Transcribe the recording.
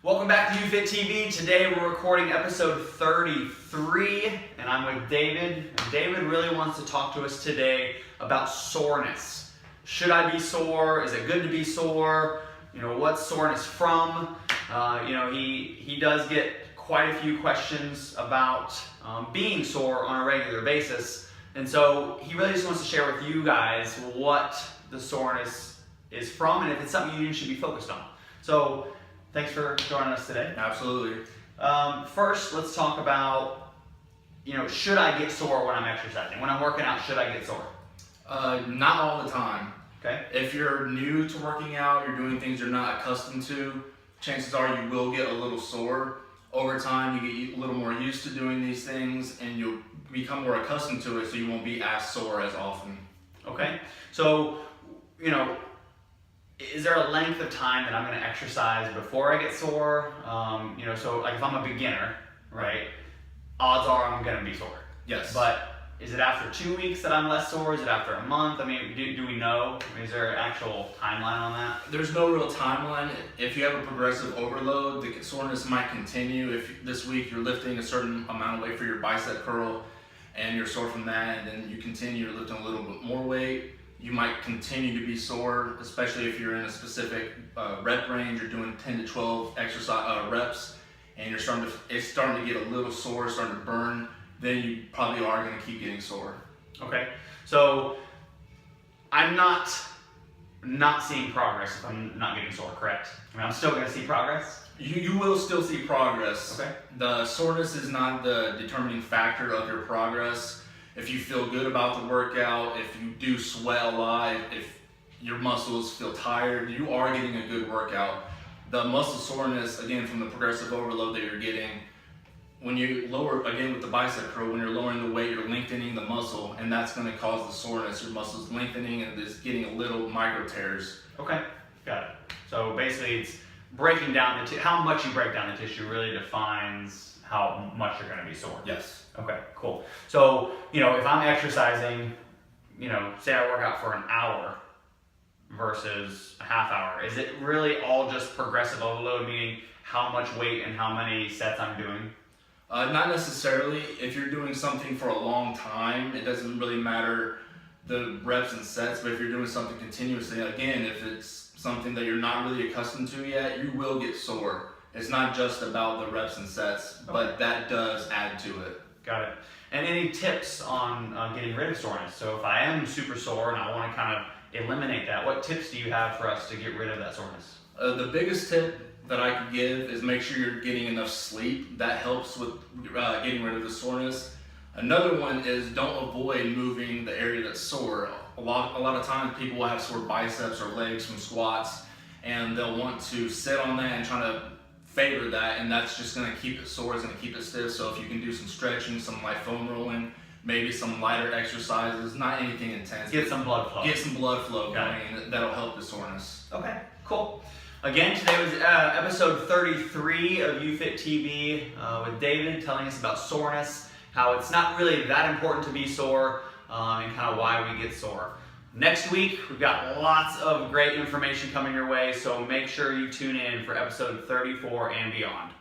Welcome back to UFit TV. Today we're recording episode 33 and I'm with David. And David really wants to talk to us today about soreness. Should I be sore? Is it good to be sore? What's soreness from? He does get quite a few questions about being sore on a regular basis. And so he really just wants to share with you guys what the soreness is from and if it's something you should be focused on. So thanks for joining us today. Absolutely. First, let's talk about, should I get sore when I'm exercising? When I'm working out, should I get sore? Not all the time. Okay. If you're new to working out, you're doing things you're not accustomed to, chances are you will get a little sore. Over time, you get a little more used to doing these things and you'll become more accustomed to it, so you won't be as sore as often. Okay. So, is there a length of time that I'm going to exercise before I get sore? So like if I'm a beginner, right, odds are I'm going to be sore. Yes. But is it after 2 weeks that I'm less sore? Is it after a month? Do we know? Is there an actual timeline on that? There's no real timeline. If you have a progressive overload, the soreness might continue. If this week you're lifting a certain amount of weight for your bicep curl and you're sore from that, and then you continue lifting a little bit more weight, you might continue to be sore, especially if you're in a specific rep range. You're doing 10 to 12 exercise reps, and it's starting to get a little sore, starting to burn. Then you probably are going to keep getting sore. Okay, so I'm not seeing progress if I'm not getting sore, correct? I'm still going to see progress. You will still see progress. Okay. The soreness is not the determining factor of your progress. If you feel good about the workout, if you do sweat a lot, if your muscles feel tired, you are getting a good workout. The muscle soreness, again, from the progressive overload that you're getting, when you lower, again with the bicep curl, when you're lowering the weight, you're lengthening the muscle, and that's going to cause the soreness. Your muscle's lengthening and it's getting a little micro tears. Okay, got it. So basically it's breaking down how much you break down the tissue really defines how much you're going to be sore. Yes. Okay, cool. So, if I'm exercising, say I work out for an hour versus a half hour, is it really all just progressive overload, meaning how much weight and how many sets I'm doing? Not necessarily. If you're doing something for a long time, it doesn't really matter the reps and sets, but if you're doing something continuously, again, if it's something that you're not really accustomed to yet, you will get sore. It's not just about the reps and sets, but that does add to it. Got it. And any tips on getting rid of soreness? So if I am super sore and I want to kind of eliminate that, what tips do you have for us to get rid of that soreness? The biggest tip that I could give is make sure you're getting enough sleep. That helps with getting rid of the soreness. Another one is don't avoid moving the area that's sore. A lot of times people will have sore biceps or legs from squats, and they'll want to sit on that and try to favor that, and that's just going to keep it sore. It's going to keep it stiff. So if you can do some stretching, some light foam rolling, maybe some lighter exercises, not anything intense. Get some blood flow. Get some blood flow going, and that'll help the soreness. Okay, cool. Again, today was episode 33 of UFit TV with David telling us about soreness, how it's not really that important to be sore, and kind of why we get sore. Next week, we've got lots of great information coming your way, so make sure you tune in for episode 34 and beyond.